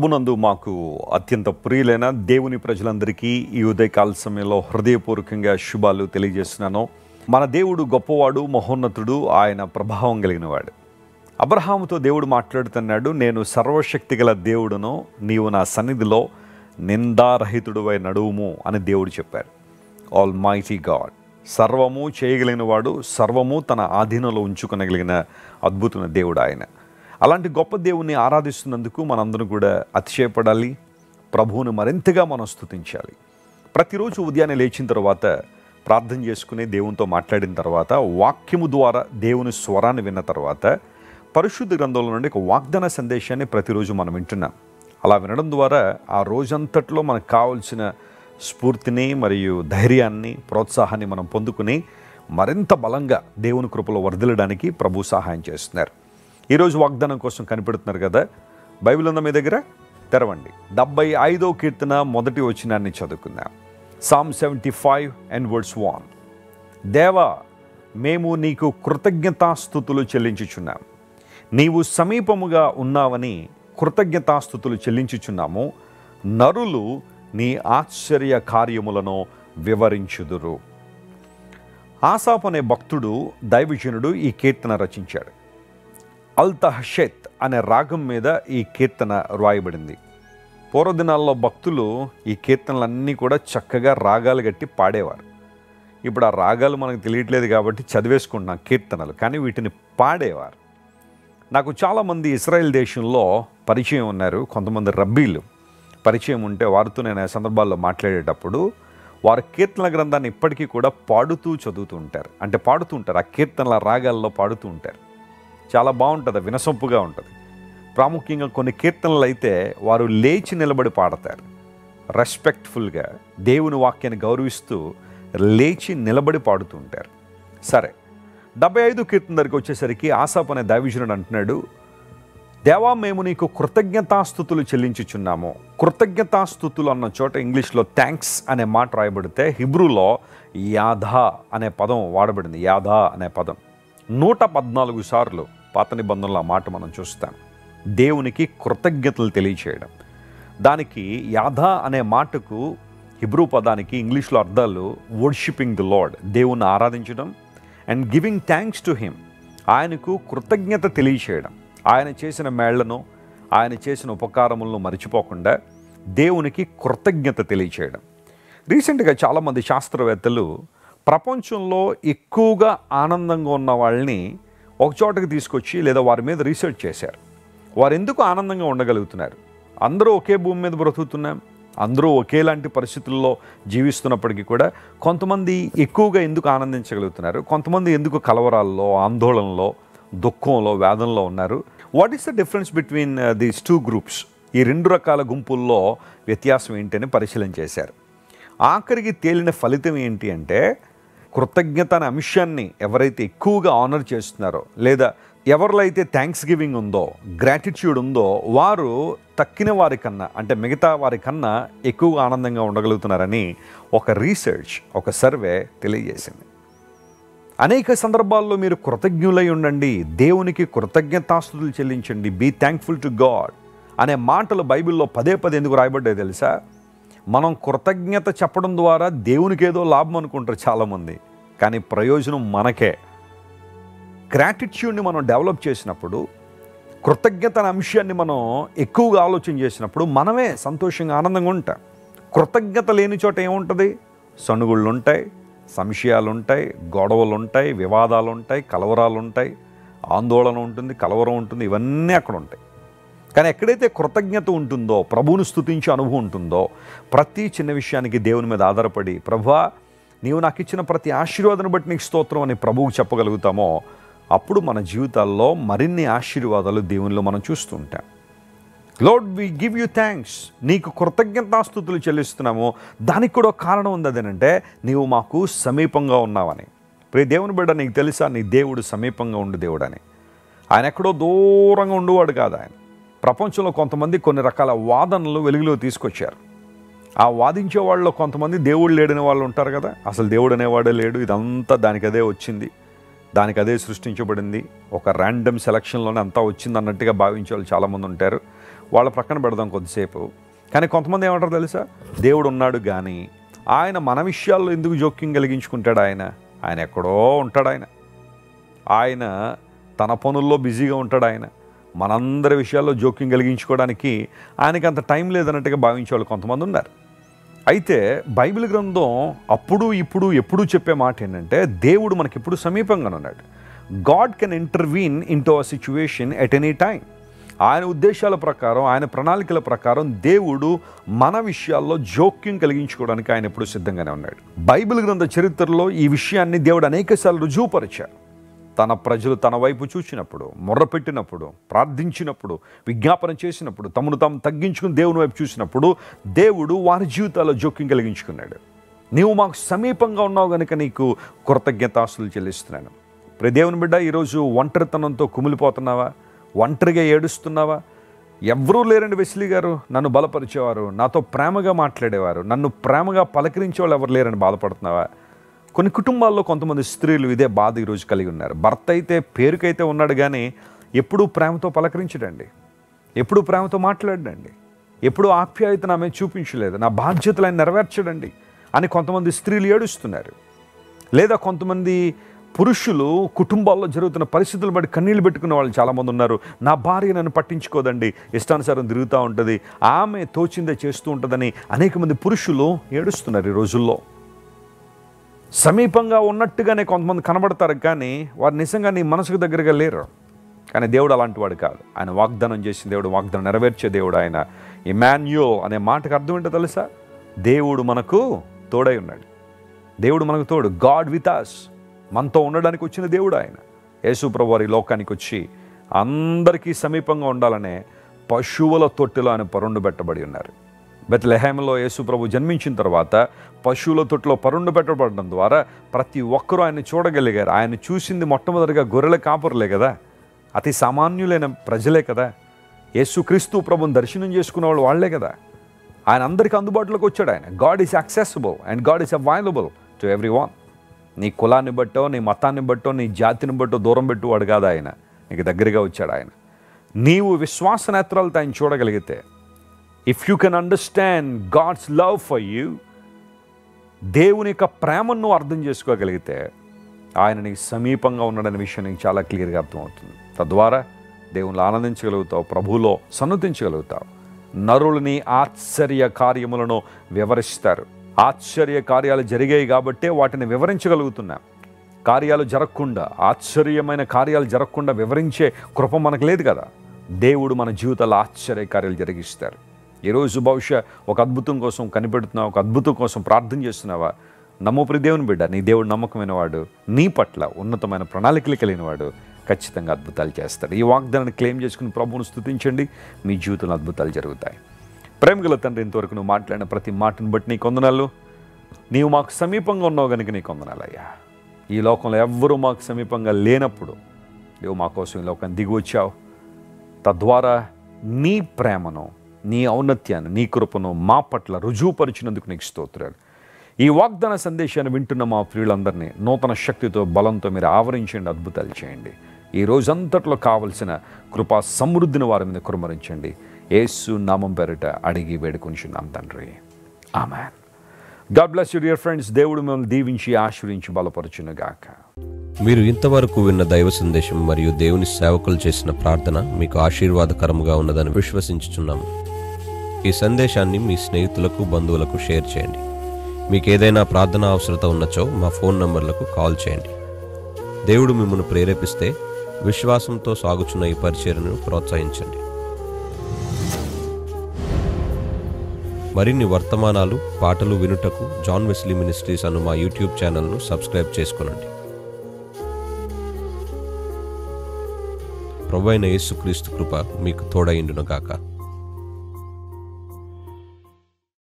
ప్రభునందు మాకు అత్యంత ప్రియులైన దేవుని ప్రజలందరికీ ఈ ఉదయకాల సమయంలో హృదయపూర్వకంగా శుభాలు తెలియజేస్తున్నాను. మన దేవుడు గొప్పవాడు, మహోన్నతుడు, ఆయన ప్రభావం కలిగినవాడు. అబ్రహాముతో దేవుడు మాట్లాడుతున్నాడు, నేను సర్వశక్తి గల దేవుడును, నీవు నా సన్నిధిలో నిందారహితుడువై నడువుము అని దేవుడు చెప్పారు. ఆల్ మైటీ గాడ్, సర్వము చేయగలిగినవాడు, సర్వము తన ఆధీనంలో ఉంచుకొనగలిగిన అద్భుతమైన దేవుడు ఆయన. అలాంటి గొప్ప దేవుణ్ణి ఆరాధిస్తున్నందుకు మనందరం కూడా అతిశయపడాలి, ప్రభువుని మరింతగా మనం స్తుతించాలి. ప్రతిరోజు ఉదయాన్నే లేచిన తర్వాత ప్రార్థన చేసుకుని దేవునితో మాట్లాడిన తర్వాత, వాక్యము ద్వారా దేవుని స్వరాన్ని విన్న తర్వాత, పరిశుద్ధ గ్రంథంలో నుండి ఒక వాగ్దాన సందేశాన్ని ప్రతిరోజు మనం వింటున్నాం. అలా వినడం ద్వారా ఆ రోజంతట్లో మనకు కావాల్సిన స్ఫూర్తిని మరియు ధైర్యాన్ని, ప్రోత్సాహాన్ని మనం పొందుకుని మరింత బలంగా దేవుని కృపలో వర్ధిల్లడానికి ప్రభు సహాయం చేస్తున్నారు. ఈరోజు వాగ్దానం కోసం కనిపెడుతున్నారు కదా, బైబిల్ ఉందా మీ దగ్గర? తెరవండి. 75వ కీర్తన మొదటి వచనాన్ని చదువుకుందాం. Psalm 75 and verse 1. దేవా, మేము నీకు కృతజ్ఞతాస్తుతులు చెల్లించుచున్నాం. నీవు సమీపముగా ఉన్నావని కృతజ్ఞతాస్తుతులు చెల్లించుచున్నాము. నరులు నీ ఆశ్చర్య కార్యములను వివరించుదురు. ఆసాపు అనే భక్తుడు, దైవజనుడు ఈ కీర్తన రచించాడు. అల్తహషెత్ అనే రాగం మీద ఈ కీర్తన రాయబడింది. పూర్వదినాల్లో భక్తులు ఈ కీర్తనలన్నీ కూడా చక్కగా రాగాలు గట్టి పాడేవారు. ఇప్పుడు ఆ రాగాలు మనకు తెలియట్లేదు కాబట్టి చదివేసుకుంటున్నాం కీర్తనలు, కానీ వీటిని పాడేవారు. నాకు చాలామంది ఇశ్రాయేల్ దేశంలో పరిచయం ఉన్నారు. కొంతమంది రబ్బీలు పరిచయం ఉంటే వారితో నేను ఆ సందర్భాల్లో మాట్లాడేటప్పుడు వారు కీర్తనల గ్రంథాన్ని ఇప్పటికీ కూడా పాడుతూ చదువుతూ ఉంటారు. అంటే పాడుతూ ఉంటారు, ఆ కీర్తనల రాగాల్లో పాడుతూ ఉంటారు. చాలా బాగుంటుంది, వినసొంపుగా ఉంటుంది. ప్రాముఖ్యంగా కొన్ని కీర్తనలు అయితే వారు లేచి నిలబడి పాడతారు. రెస్పెక్ట్ఫుల్గా దేవుని వాక్యాన్ని గౌరవిస్తూ లేచి నిలబడి పాడుతూ ఉంటారు. సరే, 75 కీర్తన దగ్గరికి వచ్చేసరికి ఆసాపు అనే దైవజనుడు అంటున్నాడు, దేవా, మేము నీకు కృతజ్ఞతాస్తుతులు చెల్లించుచున్నాము. కృతజ్ఞతాస్తుతులు అన్న చోట ఇంగ్లీష్లో థ్యాంక్స్ అనే మాట రాయబడితే హిబ్రూలో యాధా అనే పదం వాడబడింది. యాధా అనే పదం 114 సార్లు పాత నిబంధనలో ఆ మాట మనం చూస్తాం. దేవునికి కృతజ్ఞతలు తెలియచేయడం. దానికి యాధా అనే మాటకు హిబ్రూ పదానికి ఇంగ్లీష్లో అర్థాలు వర్షిపింగ్ ది లార్డ్, దేవుణ్ణి ఆరాధించడం, and giving thanks to him, ఆయనకు కృతజ్ఞత తెలియచేయడం. ఆయన చేసిన మేళ్లను, ఆయన చేసిన ఉపకారములను మర్చిపోకుండా దేవునికి కృతజ్ఞత తెలియచేయడం. రీసెంట్గా చాలామంది శాస్త్రవేత్తలు ప్రపంచంలో ఎక్కువగా ఆనందంగా ఉన్న వాళ్ళని ఒక చోటకి తీసుకొచ్చి లేదా వారి మీద రీసెర్చ్ చేశారు. వారు ఎందుకు ఆనందంగా ఉండగలుగుతున్నారు? అందరూ ఒకే భూమి మీద బ్రతుకుతున్నాం, అందరూ ఒకేలాంటి పరిస్థితుల్లో జీవిస్తున్నప్పటికీ కూడా కొంతమంది ఎక్కువగా ఎందుకు ఆనందించగలుగుతున్నారు, కొంతమంది ఎందుకు కలవరాల్లో, ఆందోళనలో, దుఃఖంలో, వేదనలో ఉన్నారు? What is the difference between these two groups? ఈ రెండు రకాల గుంపుల్లో వ్యత్యాసం ఏంటని పరిశీలన చేశారు. ఆఖరికి తేలిన ఫలితం ఏంటి అంటే, కృతజ్ఞత అనే అంశాన్ని ఎవరైతే ఎక్కువగా ఆనర్ చేస్తున్నారో, లేదా ఎవరిలో అయితే థ్యాంక్స్ గివింగ్ ఉందో, గ్రాటిట్యూడ్ ఉందో, వారు తక్కిన వారికన్నా, అంటే మిగతా వారికన్నా ఎక్కువగా ఆనందంగా ఉండగలుగుతున్నారని ఒక రీసెర్చ్, ఒక సర్వే తెలియజేసింది. అనేక సందర్భాల్లో మీరు కృతజ్ఞులై ఉండండి, దేవునికి కృతజ్ఞతాస్తుతులు చెల్లించండి, బీ థ్యాంక్ఫుల్ టు గాడ్ అనే మాటలు బైబిల్లో పదే పదే ఎందుకు రాయబడ్డాయి తెలుసా? మనం కృతజ్ఞత చెప్పడం ద్వారా దేవునికి ఏదో లాభం అనుకుంటారు చాలామంది, కానీ ప్రయోజనం మనకే. గ్రాటిట్యూడ్ని మనం డెవలప్ చేసినప్పుడు, కృతజ్ఞత అనే అంశాన్ని మనం ఎక్కువగా ఆలోచన చేసినప్పుడు మనమే సంతోషంగా, ఆనందంగా ఉంటాం. కృతజ్ఞత లేని చోట ఏముంటుంది? సణుగుళ్ళు ఉంటాయి, సంశయాలు ఉంటాయి, గొడవలు ఉంటాయి, వివాదాలు ఉంటాయి, కలవరాలు ఉంటాయి, ఆందోళన ఉంటుంది, కలవరం ఉంటుంది, ఇవన్నీ అక్కడ ఉంటాయి. కానీ ఎక్కడైతే కృతజ్ఞత ఉంటుందో, ప్రభువును స్తుతించే అనుభవం ఉంటుందో, ప్రతి చిన్న విషయానికి దేవుని మీద ఆధారపడి, ప్రభువా నీవు నాకు ఇచ్చిన ప్రతి ఆశీర్వాదాన్ని బట్టి నీకు స్తోత్రం అని ప్రభువుకు చెప్పగలుగుతామో, అప్పుడు మన జీవితాల్లో మరిన్ని ఆశీర్వాదాలు దేవునిలో మనం చూస్తూ ఉంటాం. Lord, we give you thanks, నీకు కృతజ్ఞతాస్తుతులు చెల్లిస్తున్నాము. దానికి కూడా కారణం ఉంది, అదేనంటే నీవు మాకు సమీపంగా ఉన్నావని. ప్రియ దేవుని బిడ్డ, నీకు తెలుసా నీ దేవుడు సమీపంగా ఉండు దేవుడు అని? ఆయన ఎక్కడో దూరంగా ఉండేవాడు కాదు. ఆయన ప్రపంచంలో కొంతమంది కొన్ని రకాల వాదనలు వెలుగులో తీసుకొచ్చారు. ఆ వాదించే వాళ్ళలో కొంతమంది దేవుడు లేడని వాళ్ళు ఉంటారు కదా, అసలు దేవుడు అనేవాడే లేడు, ఇదంతా దానికి అదే వచ్చింది, దానికి అదే సృష్టించబడింది, ఒక ర్యాండమ్ సెలక్షన్లోనే అంతా వచ్చింది అన్నట్టుగా భావించే వాళ్ళు చాలామంది ఉంటారు. వాళ్ళ ప్రక్కన పెడదాం కొద్దిసేపు. కానీ కొంతమంది ఏమంటారు తెలుసా, దేవుడు ఉన్నాడు కానీ ఆయన మన విషయాల్లో ఎందుకు జోక్యం కలిగించుకుంటాడు? ఆయన ఎక్కడో ఉంటాడు. ఆయన తన పనుల్లో బిజీగా ఉంటాడు. ఆయన మనందరి విషయాల్లో జోక్యం కలిగించుకోవడానికి ఆయనకి అంత టైం లేదన్నట్టుగా భావించే వాళ్ళు కొంతమంది ఉన్నారు. అయితే బైబిల్ గ్రంథం అప్పుడు ఇప్పుడు ఎప్పుడూ చెప్పే మాట ఏంటంటే, దేవుడు మనకి ఎప్పుడు సమీపంగానే ఉన్నాడు. God can intervene in to a situation at any time. ఆయన ఉద్దేశాల ప్రకారం, ఆయన ప్రణాళికల ప్రకారం దేవుడు మన విషయాల్లో జోక్యం కలిగించుకోవడానికి ఆయన ఎప్పుడు సిద్ధంగానే ఉన్నాడు. బైబిల్ గ్రంథ చరిత్రలో ఈ విషయాన్ని దేవుడు అనేకసార్లు రుజువుపరిచారు. తన ప్రజలు తన వైపు చూసినప్పుడు, మొర్రపెట్టినప్పుడు, ప్రార్థించినప్పుడు, విజ్ఞాపన చేసినప్పుడు, తమను తాము తగ్గించుకుని దేవుని వైపు చూసినప్పుడు దేవుడు వారి జీవితాల్లో జోక్యం కలిగించుకున్నాడు. నీవు మాకు సమీపంగా ఉన్నావు కనుక నీకు కృతజ్ఞతాస్తులు చెల్లిస్తున్నాను. ప్రియ దేవుని బిడ్డ, ఈరోజు ఒంటరితనంతో కుమిలిపోతున్నావా? ఒంటరిగా ఏడుస్తున్నావా? ఎవరూ లేరండి వెస్లీ గారు, నన్ను బలపరిచేవారు, నాతో ప్రేమగా మాట్లాడేవారు, నన్ను ప్రేమగా పలకరించే వాళ్ళు ఎవరు లేరని బాధపడుతున్నావా? కొన్ని కుటుంబాల్లో కొంతమంది స్త్రీలు ఇదే బాధ ఈరోజు కలిగి ఉన్నారు. భర్త అయితే పేరుకైతే ఉన్నాడు కానీ ఎప్పుడూ ప్రేమతో పలకరించడండి, ఎప్పుడూ ప్రేమతో మాట్లాడండి, ఎప్పుడూ ఆప్యాయత నా మీద చూపించలేదు, నా బాధ్యతలు ఆయన నెరవేర్చడండి అని కొంతమంది స్త్రీలు ఏడుస్తున్నారు. లేదా కొంతమంది పురుషులు కుటుంబాల్లో జరుగుతున్న పరిస్థితులు బట్టి కన్నీళ్ళు పెట్టుకున్న వాళ్ళు చాలామంది ఉన్నారు. నా భార్య నన్ను పట్టించుకోదండి, ఇష్టానుసారం తిరుగుతూ ఉంటుంది, ఆమె తోచిందే చేస్తూ ఉంటుందని అనేక మంది పురుషులు ఏడుస్తున్నారు ఈ రోజుల్లో. సమీపంగా ఉన్నట్టుగానే కొంతమంది కనబడతారు కానీ వారు నిజంగా నీ మనసుకు దగ్గరగా లేరు. కానీ దేవుడు అలాంటి వాడు కాదు. ఆయన వాగ్దానం చేసిన దేవుడు, వాగ్దానం నెరవేర్చే దేవుడు. ఆయన ఇమాన్యుయల్ అనే మాటకు అర్థం ఏంటో తెలుసా? దేవుడు మనకు తోడై ఉన్నాడు. దేవుడు మనకు తోడు. God with us. మనతో ఉండడానికి వచ్చిన దేవుడు ఆయన. యేసు ప్రభువు వారి లోకానికి వచ్చి అందరికీ సమీపంగా ఉండాలనే పశువుల తొట్టిలో ఆయన పరుండు పెట్టబడి ఉన్నారు. బెత్లెహేములో యేసు ప్రభు జన్మించిన తర్వాత పశువుల తొట్టిలో పరుండు పెట్టబడడం ద్వారా ప్రతి ఒక్కరూ ఆయన చూడగలిగారు. ఆయన చూసింది మొట్టమొదటిగా గొర్రెల కాపరులే కదా, అతి సామాన్యులైన ప్రజలే కదా. యేసుక్రీస్తు ప్రభుని దర్శనం చేసుకున్న వాళ్ళు వాళ్లే కదా. ఆయన అందరికీ అందుబాటులోకి వచ్చాడు. ఆయన God is accessible and God is available to every one. నీ కులాన్ని బట్టో, నీ మతాన్ని బట్టో, నీ జాతిని బట్టో దూరం పెట్టువాడు కాదు ఆయన, నీకు దగ్గరగా వచ్చాడు ఆయన. నీవు విశ్వాస నేత్రాలతో ఆయన చూడగలిగితే, if you can understand God's love for you, దేవుని యొక్క ప్రేమను నువ్వు అర్థం చేసుకోగలిగితే ఆయన నీకు సమీపంగా ఉన్నాడనే విషయం నీకు చాలా క్లియర్గా అర్థమవుతుంది. తద్వారా దేవుని ఆనందించగలుగుతావు, ప్రభువులో సన్నతించగలుగుతావు. నరులని ఆశ్చర్య కార్యములను వివరిస్తారు. ఆశ్చర్య కార్యాలు జరిగాయి కాబట్టే వాటిని వివరించగలుగుతున్నాం. కార్యాలు జరగకుండా, ఆశ్చర్యమైన కార్యాలు జరగకుండా వివరించే కృప మనకు లేదు కదా. దేవుడు మన జీవితాల్లో ఆశ్చర్య కార్యాలు జరిగిస్తారు. ఈరోజు బహుశా ఒక అద్భుతం కోసం కనిపెడుతున్నావు, ఒక అద్భుతం కోసం ప్రార్థన చేస్తున్నావా? నమ్ము ప్రియ దేవుని బిడ్డ, నీ దేవుడు నమ్మకమైన వాడు, నీ పట్ల ఉన్నతమైన ప్రణాళికలు కలిగిన వాడు. ఖచ్చితంగా అద్భుతాలు చేస్తాడు. ఈ వాగ్దానాన్ని క్లెయిమ్ చేసుకుని ప్రభువును స్తుతించండి, మీ జీవితంలో అద్భుతాలు జరుగుతాయి. ప్రేమగల తండ్రి, ఇంతవరకు నువ్వు మాట్లాడిన ప్రతి మాటను బట్టి నీ కొందనాలు. నీవు మాకు సమీపంగా ఉన్నావు కనుక నీ కొందనాలు అయ్యా. ఈ లోకంలో ఎవ్వరూ మాకు సమీపంగా లేనప్పుడు నువ్వు మా కోసం ఈ లోకాన్ని దిగి వచ్చావు. తద్వారా నీ ప్రేమను, నీ ఔన్నత్యాన్ని, నీ కృపను మా పట్ల రుజువుపరిచినందుకు నీకు స్తోత్రాలు. ఈ వాగ్దాన సందేశాన్ని వింటున్న మా ప్రియులందరినీ నూతన శక్తితో, బలంతో మీరు ఆవరించండి, అద్భుతాలు చేయండి. ఈ రోజంతట్లో కావలసిన కృపా సమృద్ధిని వారి మీద కుమ్మరించండి. యేసు నామం పేరిట అడిగి వేడుకొంచున్నాం తండ్రి, ఆమేన్. God bless you dear friends. దేవుడు మిమ్మల్ని దీవించి ఆశీర్వదించి బలపరచును గాక. మీరు ఇంతవరకు విన్న దైవ సందేశం మరియు దేవుని సేవకులు చేసిన ప్రార్థన మీకు ఆశీర్వాదకరముగా ఉన్నదని విశ్వసించుచున్నాము. ఈ సందేశాన్ని మీ స్నేహితులకు, బంధువులకు షేర్ చేయండి. మీకు ఏదైనా ప్రార్థన అవసరత ఉన్నచో మా ఫోన్ నంబర్లకు కాల్ చేయండి. దేవుడు మిమ్మల్ని ప్రేరేపిస్తే విశ్వాసంతో సాగుచున్న ఈ పరిచర్యను ప్రోత్సహించండి. మరిన్ని వర్తమానాలు, పాటలు వినుటకు జాన్ వెస్లీ మినిస్ట్రీస్ అను మా యూట్యూబ్ ఛానల్ను సబ్స్క్రైబ్ చేసుకొనండి. ప్రభువైన యేసుక్రీస్తు కృప మీకు తోడైండును గాక.